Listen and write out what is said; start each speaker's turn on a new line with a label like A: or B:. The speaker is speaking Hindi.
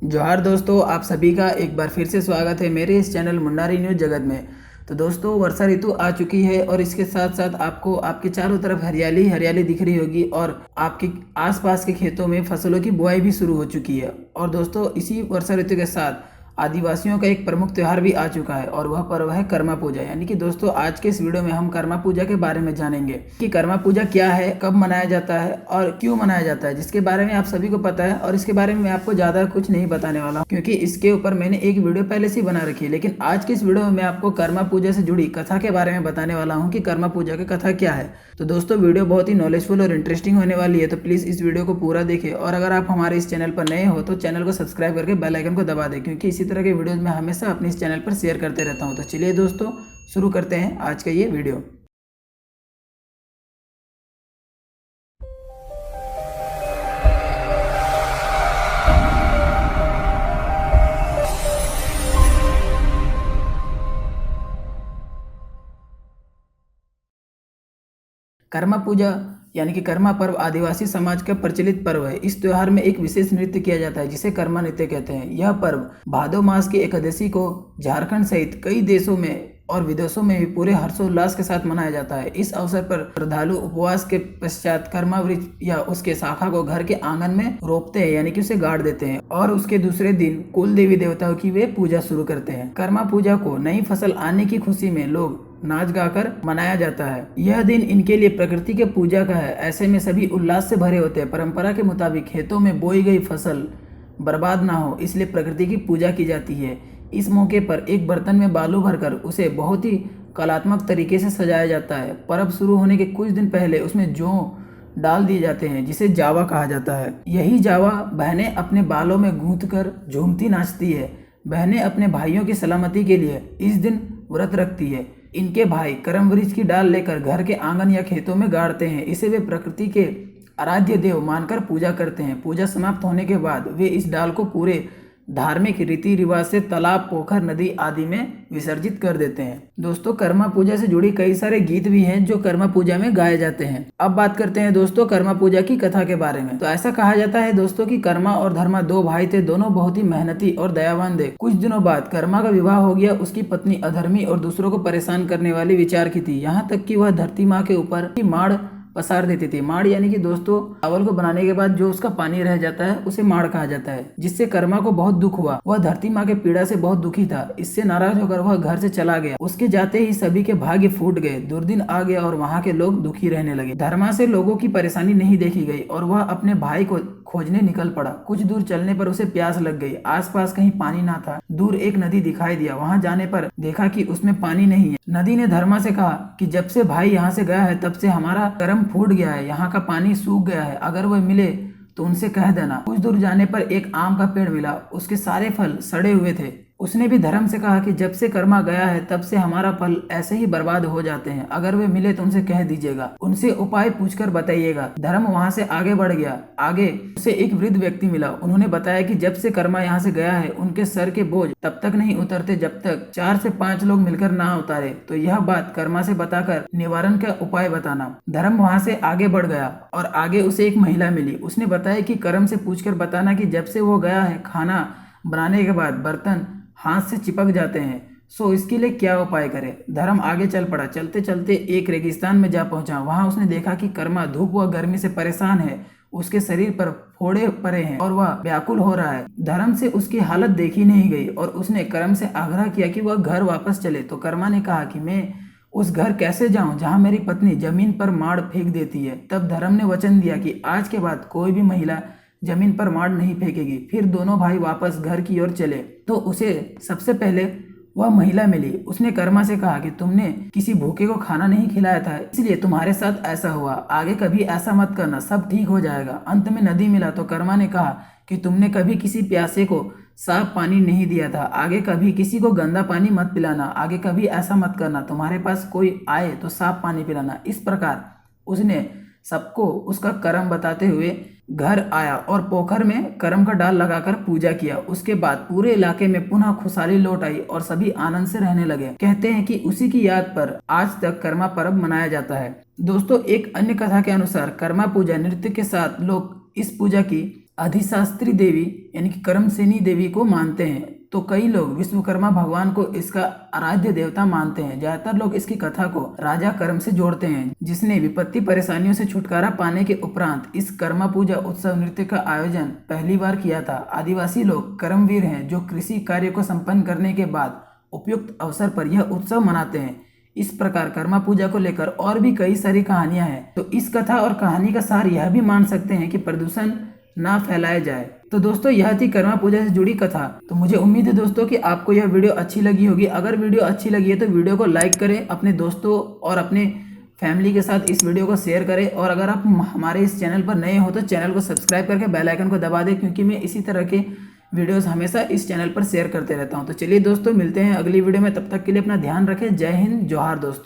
A: जोहार दोस्तों, आप सभी का एक बार फिर से स्वागत है मेरे इस चैनल मुंडारी न्यूज़ जगत में। तो दोस्तों, वर्षा ऋतु आ चुकी है और इसके साथ साथ आपको आपके चारों तरफ हरियाली हरियाली दिख रही होगी और आपके आसपास के खेतों में फसलों की बुआई भी शुरू हो चुकी है। और दोस्तों, इसी वर्षा ऋतु के साथ आदिवासियों का एक प्रमुख त्यौहार भी आ चुका है और वह पर्व है कर्मा पूजा। यानी कि दोस्तों, आज के इस वीडियो में हम कर्मा पूजा के बारे में जानेंगे कि कर्मा पूजा क्या है, कब मनाया जाता है और क्यों मनाया जाता है, जिसके बारे में आप सभी को पता है। और इसके बारे में मैं आपको ज्यादा कुछ नहीं बताने वाला हूँ क्योंकि इसके ऊपर मैंने एक वीडियो पहले से ही बना रखी है। लेकिन आज के इस वीडियो में मैं आपको कर्मा पूजा से जुड़ी कथा के बारे में बताने वाला हूँ कि कर्मा पूजा की कथा क्या है। तो दोस्तों, वीडियो बहुत ही नॉलेजफुल और इंटरेस्टिंग होने वाली है, तो प्लीज इस वीडियो को पूरा देखें। और अगर आप हमारे इस चैनल पर नए हो तो चैनल को सब्सक्राइब करके बेल आइकन को दबा दें, क्योंकि इसी तरह के वीडियोज में हमेशा अपने इस चैनल पर शेयर करते रहता हूं। तो चलिए दोस्तों, शुरू करते हैं आज का ये वीडियो। कर्मा पूजा यानी कि कर्मा पर्व आदिवासी समाज का प्रचलित पर्व है। इस त्योहार में एक विशेष नृत्य किया जाता है जिसे कर्मा नृत्य कहते हैं। यह पर्व भादो मास की एकादशी को झारखंड सहित कई देशों में और विदेशों में भी पूरे हर्षोल्लास के साथ मनाया जाता है। इस अवसर पर श्रद्धालु उपवास के पश्चात कर्मा वृक्ष या उसके शाखा को घर के आंगन में रोपते हैं, यानी कि उसे गाड़ देते हैं और उसके दूसरे दिन कुल देवी देवताओं की वे पूजा शुरू करते हैं। कर्मा पूजा को नई फसल आने की खुशी में लोग नाच गाकर मनाया जाता है। यह दिन इनके लिए प्रकृति के पूजा का है। ऐसे में सभी उल्लास से भरे होते हैं। परंपरा के मुताबिक खेतों में बोई गई फसल बर्बाद ना हो, इसलिए प्रकृति की पूजा की जाती है। इस मौके पर एक बर्तन में बालू भरकर उसे बहुत ही कलात्मक तरीके से सजाया जाता है। पर्व शुरू होने के कुछ दिन पहले उसमें जौ डाल दिए जाते हैं जिसे जावा कहा जाता है। यही जावा बहनें अपने बालों में गूंथ कर झूमती नाचती है। बहनें अपने भाइयों की सलामती के लिए इस दिन व्रत रखती है। इनके भाई करम वृक्ष की डाल लेकर घर के आंगन या खेतों में गाड़ते हैं। इसे वे प्रकृति के आराध्य देव मानकर पूजा करते हैं। पूजा समाप्त होने के बाद वे इस डाल को पूरे धार्मिक रीति रिवाज से तालाब, पोखर, नदी आदि में विसर्जित कर देते हैं। दोस्तों, कर्मा पूजा से जुड़ी कई सारे गीत भी हैं जो कर्मा पूजा में गाए जाते हैं। अब बात करते हैं दोस्तों कर्मा पूजा की कथा के बारे में। तो ऐसा कहा जाता है दोस्तों कि कर्मा और धर्मा दो भाई थे, दोनों बहुत ही मेहनती और दयावान थे। कुछ दिनों बाद कर्मा का विवाह हो गया। उसकी पत्नी अधर्मी और दूसरों को परेशान करने वाली विचार की थी, यहाँ तक कि वह धरती माँ के ऊपर की माड़ पसार देती थी। माड़ यानी कि दोस्तों, चावल को बनाने के बाद जो उसका पानी रह जाता है उसे माड़ कहा जाता है, जिससे कर्मा को बहुत दुख हुआ। वह धरती माँ के पीड़ा से बहुत दुखी था। इससे नाराज होकर वह घर से चला गया। उसके जाते ही सभी के भाग्य फूट गए। दुर्दिन आ गया और वहाँ के लोग दुखी रहने लगे। धर्मा से लोगों की परेशानी नहीं देखी गई और वह अपने भाई को खोजने निकल पड़ा। कुछ दूर चलने पर उसे प्यास लग गई। आसपास कहीं पानी ना था। दूर एक नदी दिखाई दिया। वहां जाने पर देखा कि उसमें पानी नहीं है। नदी ने धर्मा से कहा कि जब से भाई यहाँ से गया है तब से हमारा कर्म फूट गया है, यहाँ का पानी सूख गया है। अगर वह मिले तो उनसे कह देना। कुछ दूर जाने पर एक आम का पेड़ मिला। उसके सारे फल सड़े हुए थे। उसने भी धर्म से कहा कि जब से कर्मा गया है तब से हमारा फल ऐसे ही बर्बाद हो जाते हैं। अगर वे मिले तो उनसे कह दीजिएगा, उनसे उपाय पूछकर बताइएगा। धर्म वहां से आगे बढ़ गया। आगे उसे एक वृद्ध व्यक्ति मिला। उन्होंने बताया कि जब से कर्मा यहाँ से गया है उनके सर के बोझ तब तक नहीं उतरते जब तक 4 से 5 लोग मिलकर ना उतारे। तो यह बात कर्मा से बताकर निवारण का उपाय बताना। धर्म वहां से आगे बढ़ गया और आगे उसे एक महिला मिली। उसने बताया कि कर्म से पूछकर बताना कि जब से वो गया है खाना बनाने के बाद बर्तन हाथ से चिपक जाते हैं, सो इसके लिए क्या उपाय करे। धर्म आगे चल पड़ा। चलते चलते एक रेगिस्तान में जा पहुंचा। वहां उसने देखा कि कर्मा धूप व गर्मी से परेशान है। उसके शरीर पर फोड़े पड़े हैं और वह व्याकुल हो रहा है। धर्म से उसकी हालत देखी नहीं गई और उसने कर्म से आग्रह किया कि वह घर वापस चले। तो कर्मा ने कहा कि मैं उस घर कैसे जाऊं जहां मेरी पत्नी जमीन पर माड़ फेंक देती है। तब धर्म ने वचन दिया कि आज के बाद कोई भी महिला जमीन पर माड़ नहीं फेंकेगी। फिर दोनों भाई वापस घर की ओर चले तो उसे सबसे पहले वह महिला मिली। उसने कर्मा से कहा कि तुमने किसी भूखे को खाना नहीं खिलाया था, इसलिए तुम्हारे साथ ऐसा हुआ। आगे कभी ऐसा मत करना, सब ठीक हो जाएगा। अंत में नदी मिला तो कर्मा ने कहा कि तुमने कभी किसी प्यासे को साफ पानी नहीं दिया था। आगे कभी किसी को गंदा पानी मत पिलाना। आगे कभी ऐसा मत करना। तुम्हारे पास कोई आए तो साफ पानी पिलाना। इस प्रकार उसने सबको उसका कर्म बताते हुए घर आया और पोखर में कर्म का डाल लगाकर पूजा किया। उसके बाद पूरे इलाके में पुनः खुशहाली लौट आई और सभी आनंद से रहने लगे। कहते हैं कि उसी की याद पर आज तक कर्मा पर्व मनाया जाता है। दोस्तों, एक अन्य कथा के अनुसार कर्मा पूजा नृत्य के साथ लोग इस पूजा की अधिशास्त्री देवी यानी कि कर्मसेनी देवी को मानते हैं। तो कई लोग विश्वकर्मा भगवान को इसका आराध्य देवता मानते हैं। ज्यादातर लोग इसकी कथा को राजा कर्म से जोड़ते हैं, जिसने विपत्ति परेशानियों से छुटकारा पाने के उपरांत इस कर्मा पूजा उत्सव नृत्य का आयोजन पहली बार किया था। आदिवासी लोग कर्मवीर हैं जो कृषि कार्य को संपन्न करने के बाद उपयुक्त अवसर पर यह उत्सव मनाते हैं। इस प्रकार कर्मा पूजा को लेकर और भी कई सारी कहानियां हैं। तो इस कथा और कहानी का सार यह भी मान सकते हैं कि प्रदूषण ना फैलाया जाए। तो दोस्तों यह थी कर्मा पूजा से जुड़ी कथा। तो मुझे उम्मीद है दोस्तों कि आपको यह वीडियो अच्छी लगी होगी। अगर वीडियो अच्छी लगी है तो वीडियो को लाइक करें, अपने दोस्तों और अपने फैमिली के साथ इस वीडियो को शेयर करें, और अगर आप हमारे इस चैनल पर नए हो तो चैनल को सब्सक्राइब करके बेल आइकन को दबा दें, क्योंकि मैं इसी तरह के वीडियोस हमेशा इस चैनल पर शेयर करते रहता हूं। तो चलिए दोस्तों मिलते हैं अगली वीडियो में, तब तक के लिए अपना ध्यान रखें। जय हिंद, जोहार दोस्तों।